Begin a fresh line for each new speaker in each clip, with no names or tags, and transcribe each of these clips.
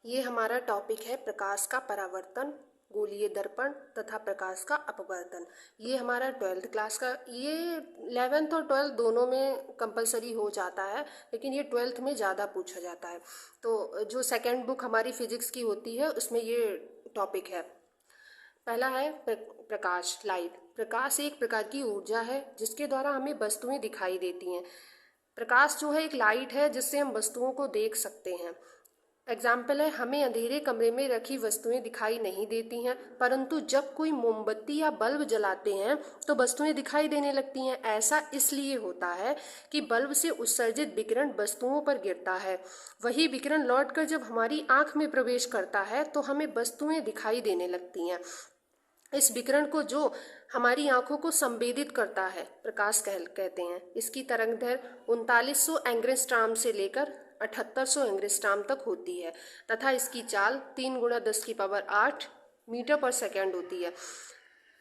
ये हमारा टॉपिक है प्रकाश का परावर्तन, गोलीय दर्पण तथा प्रकाश का अपवर्तन। ये हमारा 12th क्लास का, ये 11th और 12th दोनों में कंपलसरी हो जाता है, लेकिन ये 12th में ज़्यादा पूछा जाता है। तो जो सेकंड बुक हमारी फिजिक्स की होती है उसमें ये टॉपिक है। पहला है प्रकाश, लाइट। प्रकाश एक प्रकार की ऊर्जा है जिसके द्वारा हमें वस्तुएं दिखाई देती हैं। प्रकाश जो है एक लाइट है जिससे हम वस्तुओं को देख सकते हैं। एग्जाम्पल है, हमें अंधेरे कमरे में रखी वस्तुएं दिखाई नहीं देती हैं, परंतु जब कोई मोमबत्ती या बल्ब जलाते हैं तो वस्तुएं दिखाई देने लगती हैं। ऐसा इसलिए होता है कि बल्ब से उत्सर्जित विकिरण वस्तुओं पर गिरता है। वही विकिरण लौटकर जब हमारी आंख में प्रवेश करता है तो हमें वस्तुएं दिखाई देने लगती हैं। इस विकिरण को जो हमारी आंखों को संवेदित करता है प्रकाश कहते हैं। इसकी तरंगदैर्घ्य 3900 एंग्स्ट्रॉम से लेकर 7800 एंग्स्ट्रॉम तक होती है तथा इसकी चाल 3 × 10⁸ मीटर पर सेकेंड होती है।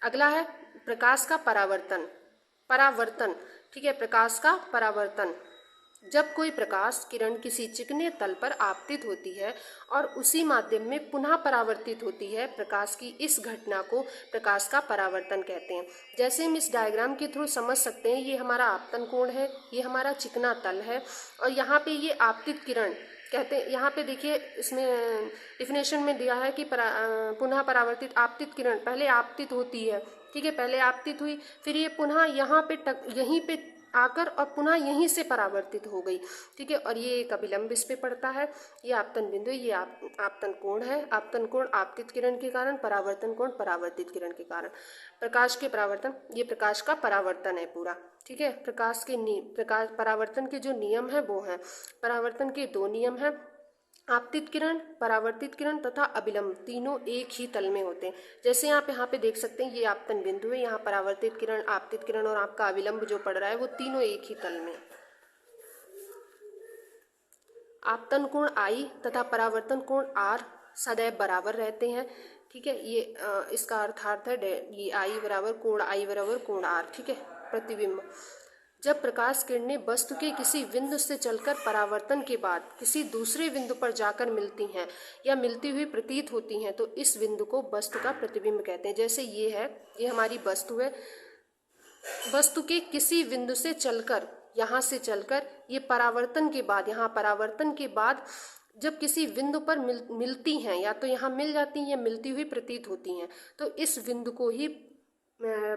अगला है प्रकाश का परावर्तन। परावर्तन, ठीक है, प्रकाश का परावर्तन। जब कोई प्रकाश किरण किसी चिकने तल पर आपतित होती है और उसी माध्यम में पुनः परावर्तित होती है, प्रकाश की इस घटना को प्रकाश का परावर्तन कहते हैं। जैसे हम इस डायग्राम के थ्रू समझ सकते हैं, ये हमारा आपतन कोण है, ये हमारा चिकना तल है और यहाँ पे ये आपतित किरण कहते हैं। यहाँ पे देखिए इसमें डिफिनेशन में दिया है कि पुनः परावर्तित आपतित किरण पहले आपतित होती है, ठीक है, पहले आपतित हुई, फिर ये पुनः यहाँ पे यहीं पे आकर और पुनः यहीं से परावर्तित हो गई, ठीक है। और ये एक अभिलंब इस पे पड़ता है, ये आपतन बिंदु, ये आपतन कोण है। आपतन कोण आपतित किरण के कारण, परावर्तन कोण परावर्तित किरण के कारण। प्रकाश के परावर्तन, ये प्रकाश का परावर्तन है पूरा, ठीक है। प्रकाश परावर्तन के जो नियम है वो है, परावर्तन के 2 नियम हैं, आपतित किरण, परावर्तित किरण तथा अभिलंब, तीनों एक ही तल में होते हैं। जैसे आप यहाँ पे देख सकते हैं, ये आपतन बिंदु है, यहाँ परावर्तित किरण, आपतित किरण और आपका अभिलंब जो पड़ रहा है वो तीनों एक ही तल में। आपतन कोण I तथा परावर्तन कोण R सदैव बराबर रहते हैं, ठीक है। ये इसका अर्थात है ये I बराबर कोण R, ठीक है। प्रतिबिंब, जब प्रकाश किरणें वस्तु के किसी बिंदु से चलकर परावर्तन के बाद किसी दूसरे बिंदु पर जाकर मिलती हैं या मिलती हुई प्रतीत होती हैं तो इस बिंदु को वस्तु का प्रतिबिंब कहते हैं। जैसे ये है, ये हमारी वस्तु है, वस्तु के किसी बिंदु से चलकर, यहाँ से चलकर ये परावर्तन के बाद, यहाँ परावर्तन के बाद जब किसी बिंदु पर मिलती हैं, या तो यहाँ मिल जाती हैं या मिलती हुई प्रतीत होती हैं, तो इस बिंदु को ही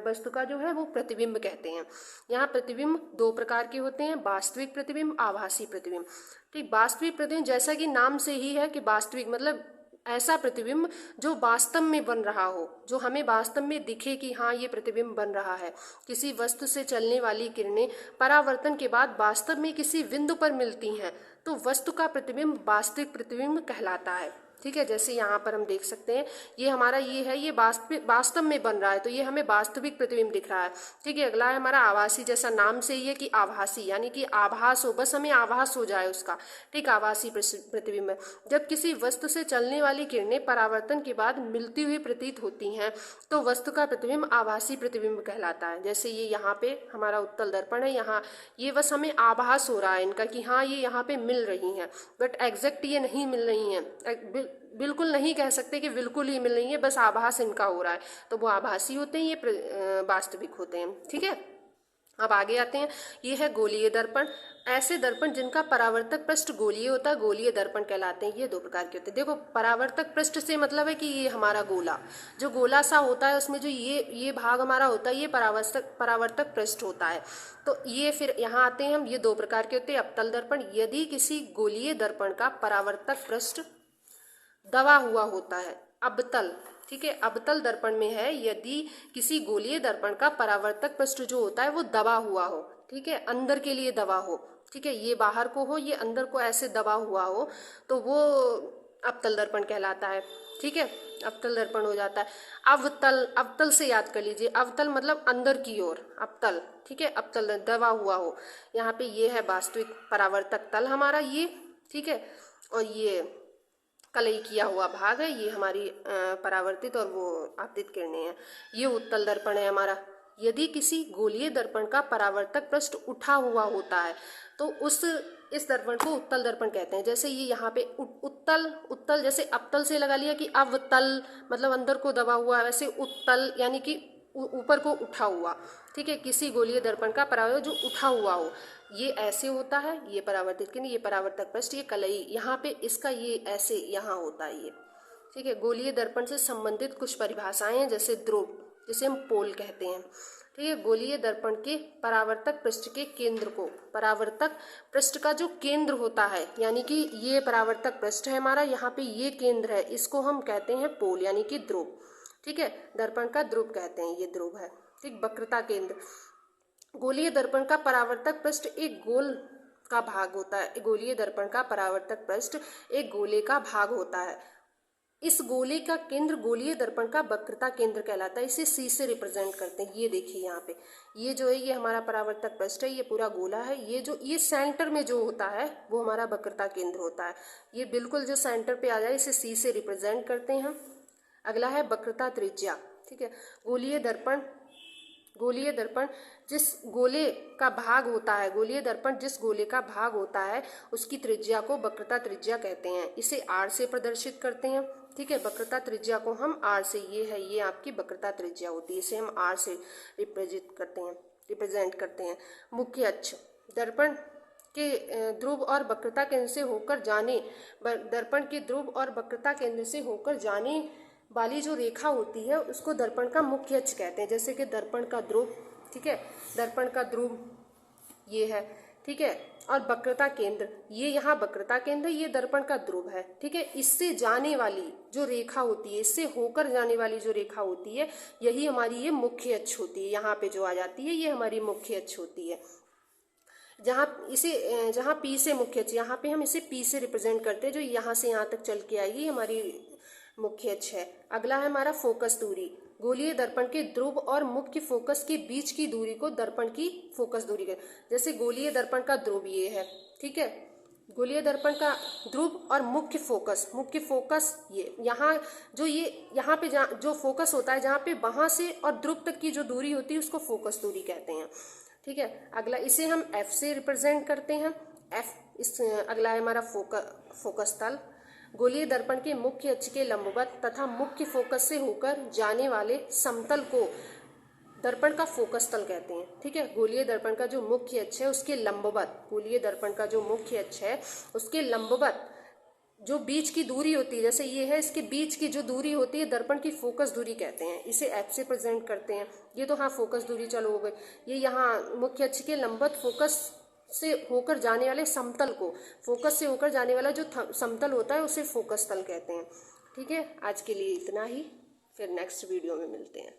वस्तु का जो है वो प्रतिबिंब कहते हैं। यहाँ प्रतिबिंब 2 प्रकार के होते हैं, वास्तविक प्रतिबिंब, आभासी प्रतिबिंब, ठीक। वास्तविक प्रतिबिंब जैसा कि नाम से ही है कि वास्तविक मतलब ऐसा प्रतिबिंब जो वास्तव में बन रहा हो, जो हमें वास्तव में दिखे कि हाँ ये प्रतिबिंब बन रहा है। किसी वस्तु से चलने वाली किरणें परावर्तन के बाद वास्तव में किसी बिंदु पर मिलती हैं तो वस्तु का प्रतिबिंब वास्तविक प्रतिबिंब कहलाता है, ठीक है। जैसे यहाँ पर हम देख सकते हैं, ये हमारा ये है, ये वास्तव में बन रहा है तो ये हमें वास्तविक प्रतिबिंब दिख रहा है, ठीक है। अगला है हमारा आभासी, जैसा नाम से ही है कि आभासी, यानी कि आभास हो, बस हमें आभास हो जाए उसका, ठीक। आभासी प्रतिबिंब, जब किसी वस्तु से चलने वाली किरणें परावर्तन के बाद मिलती हुई प्रतीत होती हैं तो वस्तु का प्रतिबिंब आभासी प्रतिबिंब कहलाता है। जैसे ये यहाँ पे हमारा उत्तल दर्पण है, यहाँ ये बस हमें आभास हो रहा है इनका कि हाँ ये यहाँ पे मिल रही हैं, बट एग्जैक्ट ये नहीं मिल रही हैं, बिल्कुल नहीं कह सकते कि बिल्कुल ही मिल रही है, बस आभास इनका हो रहा है, तो वो आभासी होते हैं, ये वास्तविक होते हैं, ठीक है। अब आगे आते हैं, ये है गोलीय दर्पण। ऐसे दर्पण जिनका परावर्तक पृष्ठ गोलीय होता है गोलीय दर्पण कहलाते हैं। ये 2 प्रकार के होते हैं। देखो, परावर्तक पृष्ठ से मतलब है कि ये हमारा गोला, जो गोला सा होता है उसमें जो ये भाग हमारा होता है ये परावर्तक पृष्ठ होता है। तो ये फिर यहाँ आते हैं हम, ये 2 प्रकार के होते हैं। अवतल दर्पण, यदि किसी गोलीय दर्पण का परावर्तक पृष्ठ दबा हुआ होता है, अवतल, ठीक है। अवतल दर्पण में है, यदि किसी गोलीय दर्पण का परावर्तक पृष्ठ जो होता है वो दबा हुआ हो, ठीक है, अंदर के लिए दबा हो, ठीक है, ये बाहर को हो, ये अंदर को ऐसे दबा हुआ हो तो वो अवतल दर्पण कहलाता है, ठीक है। अवतल दर्पण हो जाता है। अवतल से याद कर लीजिए, अवतल मतलब अंदर की ओर, अवतल, ठीक है, अवतल दबा हुआ हो। यहाँ पे ये है वास्तविक परावर्तक तल हमारा ये, ठीक है, और ये कलई किया हुआ भाग है, ये हमारी परावर्तित और वो आपतित किरणें हैं। ये उत्तल दर्पण है हमारा। यदि किसी गोलीय दर्पण का परावर्तक पृष्ठ उठा हुआ होता है तो उस इस दर्पण को उत्तल दर्पण कहते हैं। जैसे ये यहाँ पे उत्तल, उत्तल जैसे अवतल से लगा लिया कि अवतल मतलब अंदर को दबा हुआ, वैसे उत्तल यानी कि ऊपर को उठा हुआ, ठीक है। किसी गोलीय दर्पण का परावर्तक जो उठा हुआ हो, ये ऐसे होता है, ये परावर्तित किरण, ये परावर्तक पृष्ठ, ये कलई, यहाँ पे इसका ये ऐसे यहाँ होता है ये, ठीक है। गोलीय दर्पण से संबंधित कुछ परिभाषाएं हैं, जैसे ध्रुव, जिसे हम पोल कहते हैं, ठीक है। गोलीय दर्पण के परावर्तक पृष्ठ के केंद्र को, परावर्तक पृष्ठ का जो केंद्र होता है, यानी कि ये परावर्तक पृष्ठ है हमारा, यहाँ पे ये केंद्र है, इसको हम कहते हैं पोल यानी कि ध्रुव, ठीक है। दर्पण का ध्रुव कहते हैं, ये ध्रुव है, ठीक। वक्रता केंद्र, गोलीय दर्पण का परावर्तक पृष्ठ एक गोल का भाग होता है। गोलीय दर्पण का परावर्तक पृष्ठ एक गोले का भाग होता है। इस गोले का केंद्र गोलीय दर्पण का वक्रता केंद्र कहलाता है। इसे सी से रिप्रेजेंट करते हैं। ये देखिए यहाँ पे, ये जो है ये हमारा परावर्तक पृष्ठ है, ये पूरा गोला है। ये जो ये सेंटर में जो होता है वो हमारा वक्रता केंद्र होता है। ये बिल्कुल जो सेंटर पे आ जाए इसे सी से रिप्रेजेंट करते हैं हम। अगला है वक्रता त्रिज्या, ठीक है। गोलीय दर्पण जिस गोले का भाग होता है, गोलीय दर्पण जिस गोले का भाग होता है उसकी त्रिज्या को वक्रता त्रिज्या कहते हैं। इसे आर से प्रदर्शित करते हैं, ठीक है। वक्रता त्रिज्या को हम आर से, ये है, ये आपकी वक्रता त्रिज्या होती है, इसे हम आर से रिप्रेजेंट करते हैं। मुख्य अक्ष, दर्पण के ध्रुव और वक्रता केंद्र से होकर जाने, दर्पण के ध्रुव और वक्रता केंद्र से होकर जाने वाली जो रेखा होती है उसको दर्पण का मुख्य अक्ष कहते हैं। जैसे कि दर्पण का ध्रुव, ठीक है, दर्पण का ध्रुव ये है, ठीक है, और वक्रता केंद्र, ये यहाँ वक्रता केंद्र, ये दर्पण का ध्रुव है, ठीक है। इससे जाने वाली जो रेखा होती है, इससे होकर जाने वाली जो रेखा होती है, यही हमारी ये मुख्य अक्ष होती है। यहाँ पे जो आ जाती है ये हमारी मुख्य अक्ष होती है। जहाँ पी से मुख्य अक्ष, यहाँ पे हम इसे पी से रिप्रेजेंट करते हैं, जो यहाँ से यहाँ तक चल के आएगी हमारी मुख्य अक्ष है। अगला है हमारा फोकस दूरी। गोलीय दर्पण के ध्रुव और मुख्य फोकस के बीच की दूरी को दर्पण की फोकस दूरी कहते हैं। जैसे गोलीय दर्पण का ध्रुव ये है, ठीक है, गोलीय दर्पण का ध्रुव और मुख्य फोकस ये यहाँ पे जो फोकस होता है, जहाँ पे वहां से और ध्रुव तक की जो दूरी होती है उसको फोकस दूरी कहते हैं, ठीक है। अगला इसे हम एफ से रिप्रेजेंट करते हैं, अगला है हमारा फोकस तल। गोलीय दर्पण के मुख्य अक्ष के लंबवत तथा मुख्य फोकस से होकर जाने वाले समतल को दर्पण का फोकस तल कहते हैं, ठीक है। गोलीय दर्पण का जो मुख्य अक्ष है उसके लंबवत, गोलीय दर्पण का जो मुख्य अक्ष है उसके लंबवत जो बीच की दूरी होती है, जैसे ये है, इसके बीच की जो दूरी होती है दर्पण की फोकस दूरी कहते हैं। इसे एफ से प्रेजेंट करते हैं। ये तो हाँ फोकस दूरी चलो हो गई। ये यहाँ मुख्य अक्ष के लंबवत फोकस से होकर जाने वाले समतल को, फोकस से होकर जाने वाला जो समतल होता है उसे फोकस तल कहते हैं, ठीक है। आज के लिए इतना ही, फिर नेक्स्ट वीडियो में मिलते हैं।